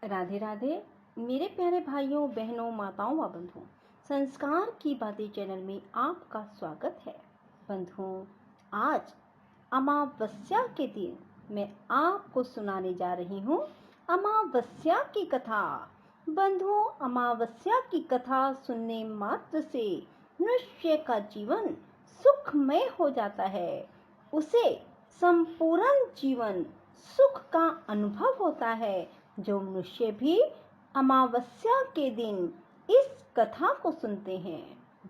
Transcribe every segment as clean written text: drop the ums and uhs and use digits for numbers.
राधे राधे मेरे प्यारे भाइयों बहनों माताओं व बंधुओं, संस्कार की बातें चैनल में आपका स्वागत है। बंधुओं, आज अमावस्या के दिन मैं आपको सुनाने जा रही हूँ अमावस्या की कथा। बंधुओं, अमावस्या की कथा सुनने मात्र से मनुष्य का जीवन सुखमय हो जाता है। उसे संपूर्ण जीवन सुख का अनुभव होता है। जो मनुष्य भी अमावस्या के दिन इस कथा को सुनते हैं,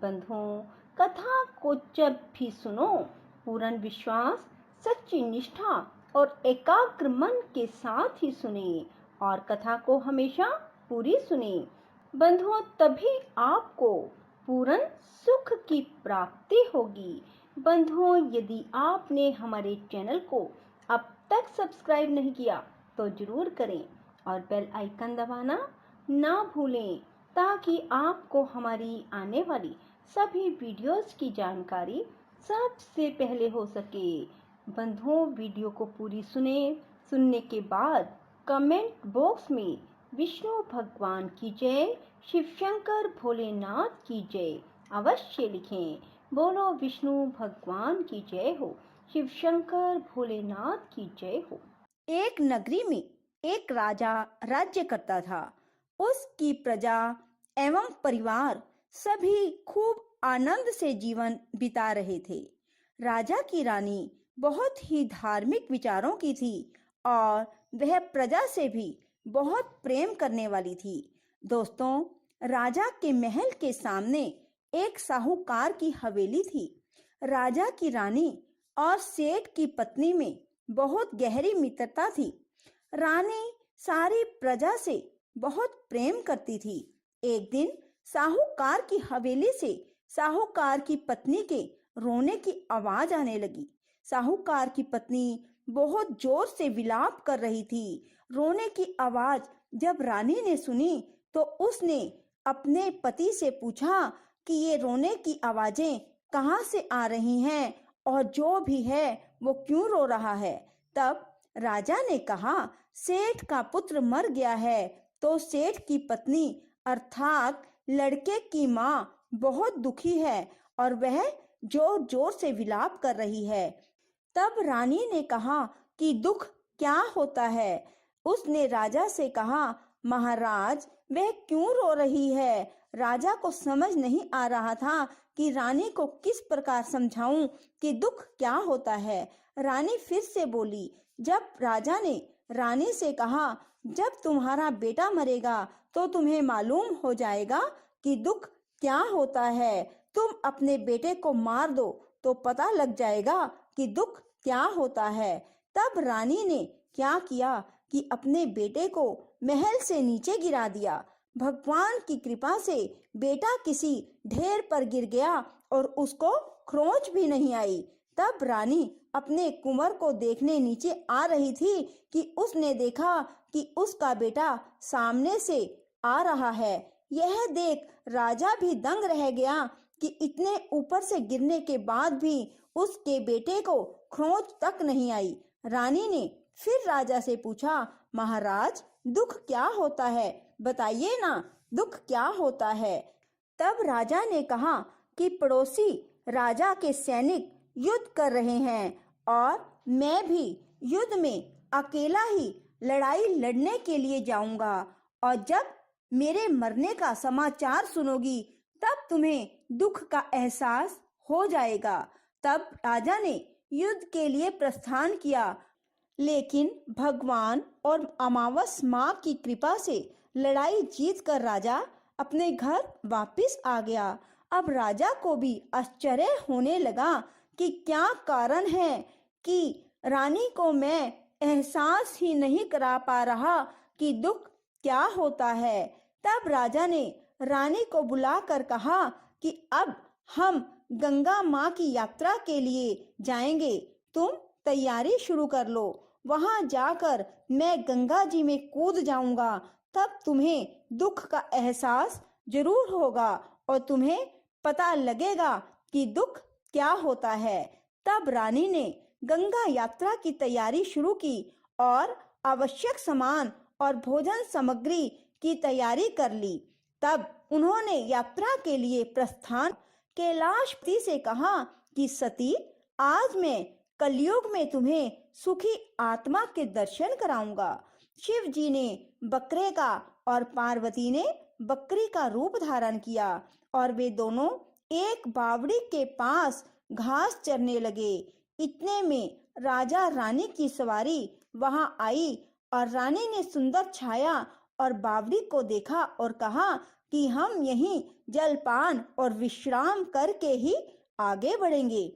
बंधुओं, कथा को जब भी सुनो, पूर्ण विश्वास, सच्ची निष्ठा और एकाग्र मन के साथ ही सुने और कथा को हमेशा पूरी सुने। बंधुओं, तभी आपको पूर्ण सुख की प्राप्ति होगी। बंधुओं, यदि आपने हमारे चैनल को अब तक सब्सक्राइब नहीं किया तो जरूर करें और बेल आइकन दबाना ना भूलें, ताकि आपको हमारी आने वाली सभी वीडियोस की जानकारी सबसे पहले हो सके। बंधुओं, वीडियो को पूरी सुनने के बाद कमेंट बॉक्स में विष्णु भगवान की जय, शिव शंकर भोलेनाथ की जय अवश्य लिखें। बोलो विष्णु भगवान की जय हो, शिव शंकर भोलेनाथ की जय हो। एक नगरी में एक राजा राज्य करता था। उसकी प्रजा एवं परिवार सभी खूब आनंद से जीवन बिता रहे थे। राजा की रानी बहुत ही धार्मिक विचारों की थी और वह प्रजा से भी बहुत प्रेम करने वाली थी। दोस्तों, राजा के महल के सामने एक साहूकार की हवेली थी। राजा की रानी और सेठ की पत्नी में बहुत गहरी मित्रता थी। रानी सारी प्रजा से बहुत प्रेम करती थी। एक दिन साहूकार की हवेली से साहूकार की पत्नी के रोने की आवाज आने लगी। साहूकार की पत्नी बहुत जोर से विलाप कर रही थी। रोने की आवाज जब रानी ने सुनी तो उसने अपने पति से पूछा कि ये रोने की आवाजें कहाँ से आ रही हैं और जो भी है वो क्यों रो रहा है। तब राजा ने कहा, सेठ का पुत्र मर गया है। तो सेठ की पत्नी अर्थात लड़के की माँ बहुत दुखी है और वह जोर जोर से विलाप कर रही है। तब रानी ने कहा कि दुख क्या होता है। उसने राजा से कहा, महाराज, वह क्यों रो रही है। राजा को समझ नहीं आ रहा था कि रानी को किस प्रकार समझाऊं कि दुख क्या होता है। रानी फिर से बोली। जब राजा ने रानी से कहा, जब तुम्हारा बेटा मरेगा तो तुम्हें मालूम हो जाएगा कि दुख क्या होता है। तुम अपने बेटे को मार दो तो पता लग जाएगा कि दुख क्या होता है। तब रानी ने क्या किया कि अपने बेटे को महल से नीचे गिरा दिया। भगवान की कृपा से बेटा किसी ढेर पर गिर गया और उसको खरोंच भी नहीं आई। तब रानी अपने कुंवर को देखने नीचे आ रही थी कि उसने देखा कि उसका बेटा सामने से आ रहा है। यह देख राजा भी दंग रह गया कि इतने ऊपर से गिरने के बाद भी उसके बेटे को खरोंच तक नहीं आई। रानी ने फिर राजा से पूछा, महाराज, दुख क्या होता है, बताइए ना, दुख क्या होता है। तब राजा ने कहा कि पड़ोसी राजा के सैनिक युद्ध कर रहे हैं और मैं भी युद्ध में अकेला ही लड़ाई लड़ने के लिए जाऊंगा और जब मेरे मरने का समाचार सुनोगी तब तुम्हें दुख का एहसास हो जाएगा। तब राजा ने युद्ध के लिए प्रस्थान किया, लेकिन भगवान और अमावस माँ की कृपा से लड़ाई जीतकर राजा अपने घर वापस आ गया। अब राजा को भी आश्चर्य होने लगा कि क्या कारण है कि रानी को मैं एहसास ही नहीं करा पा रहा कि दुख क्या होता है। तब राजा ने रानी को बुलाकर कहा कि अब हम गंगा माँ की यात्रा के लिए जाएंगे, तुम तैयारी शुरू कर लो। वहां जाकर मैं गंगा जी में कूद जाऊंगा, तब तुम्हें दुख का एहसास जरूर होगा और तुम्हें पता लगेगा कि दुख क्या होता है। तब रानी ने गंगा यात्रा की तैयारी शुरू की और आवश्यक सामान और भोजन सामग्री की तैयारी कर ली। तब उन्होंने यात्रा के लिए प्रस्थान। कैलाशपति से कहा कि सती, आज मैं कलयुग में तुम्हें सुखी आत्मा के दर्शन कराऊंगा। शिव जी ने बकरे का और पार्वती ने बकरी का रूप धारण किया और वे दोनों एक बावड़ी के पास घास चरने लगे। इतने में राजा रानी की सवारी वहां आई और रानी ने सुंदर छाया और बावड़ी को देखा और कहा कि हम यहीं जलपान और विश्राम करके ही आगे बढ़ेंगे।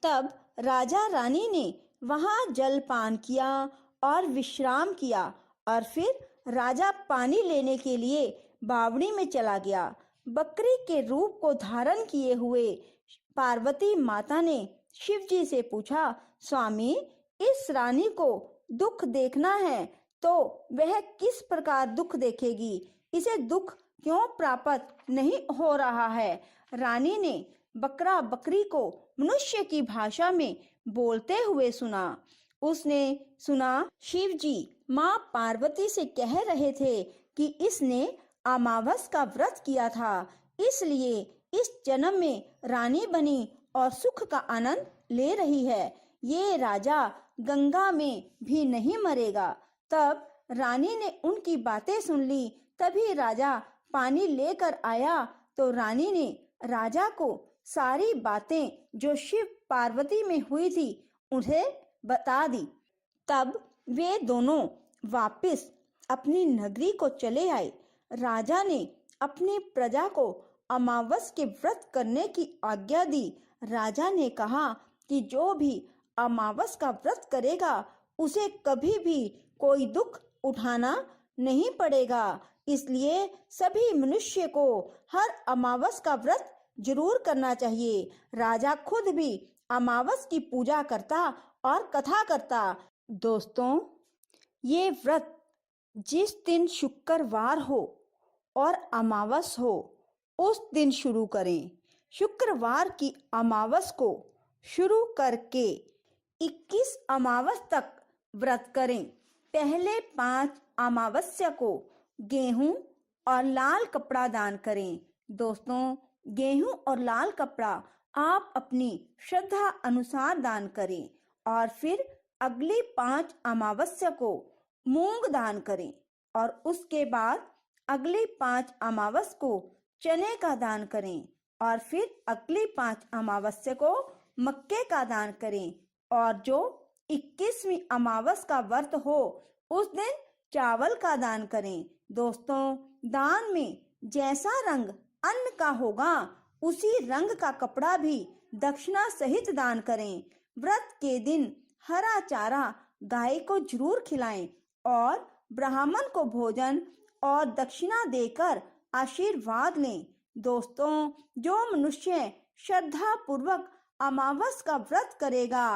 तब राजा रानी ने वहां जलपान किया और विश्राम किया और फिर राजा पानी लेने के लिए बावड़ी में चला गया। बकरी के रूप को धारण किए हुए पार्वती माता ने शिव जी से पूछा, स्वामी, इस रानी को दुख देखना है तो वह किस प्रकार दुख देखेगी? इसे दुख क्यों प्राप्त नहीं हो रहा है? रानी ने बकरा बकरी को मनुष्य की भाषा में बोलते हुए सुना। उसने सुना शिव जी माँ पार्वती से कह रहे थे कि इसने अमावस का व्रत किया था, इसलिए इस जन्म में रानी बनी और सुख का आनंद ले रही है। ये राजा गंगा में भी नहीं मरेगा। तब रानी ने उनकी बातें सुन ली। तभी राजा पानी लेकर आया तो रानी ने राजा को सारी बातें जो शिव पार्वती में हुई थी उन्हें बता दी। तब वे दोनों वापस अपनी नगरी को चले आए। राजा ने अपनी प्रजा को अमावस के व्रत करने की आज्ञा दी। राजा ने कहा कि जो भी अमावस का व्रत करेगा उसे कभी भी कोई दुख उठाना नहीं पड़ेगा। इसलिए सभी मनुष्य को हर अमावस का व्रत जरूर करना चाहिए। राजा खुद भी अमावस की पूजा करता और कथा करता। दोस्तों, ये व्रत जिस दिन शुक्रवार हो और अमावस हो उस दिन शुरू करें। शुक्रवार की अमावस को शुरू करके 21 अमावस तक व्रत करें। पहले 5 अमावस्या को गेहूं और लाल कपड़ा दान करें। दोस्तों, गेहूं और लाल कपड़ा आप अपनी श्रद्धा अनुसार दान करें और फिर अगली 5 अमावस्या को मूंग दान करें और उसके बाद अगली 5 अमावस को चने का दान करें और फिर अगली 5 अमावस्या को मक्के का दान करें और जो 21वीं अमावस का व्रत हो उस दिन चावल का दान करें। दोस्तों, दान में जैसा रंग अन्न का होगा उसी रंग का कपड़ा भी दक्षिणा सहित दान करें। व्रत के दिन हरा चारा गाय को जरूर खिलाएं और ब्राह्मण को भोजन और दक्षिणा देकर आशीर्वाद लें। दोस्तों, जो मनुष्य श्रद्धा पूर्वक अमावस का व्रत करेगा,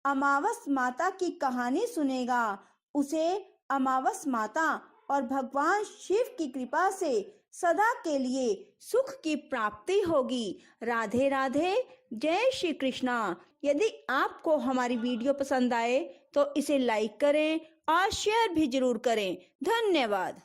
अमावस माता की कहानी सुनेगा, उसे अमावस माता और भगवान शिव की कृपा से सदा के लिए सुख की प्राप्ति होगी। राधे राधे, जय श्री कृष्णा। यदि आपको हमारी वीडियो पसंद आए तो इसे लाइक करें और शेयर भी जरूर करें। धन्यवाद।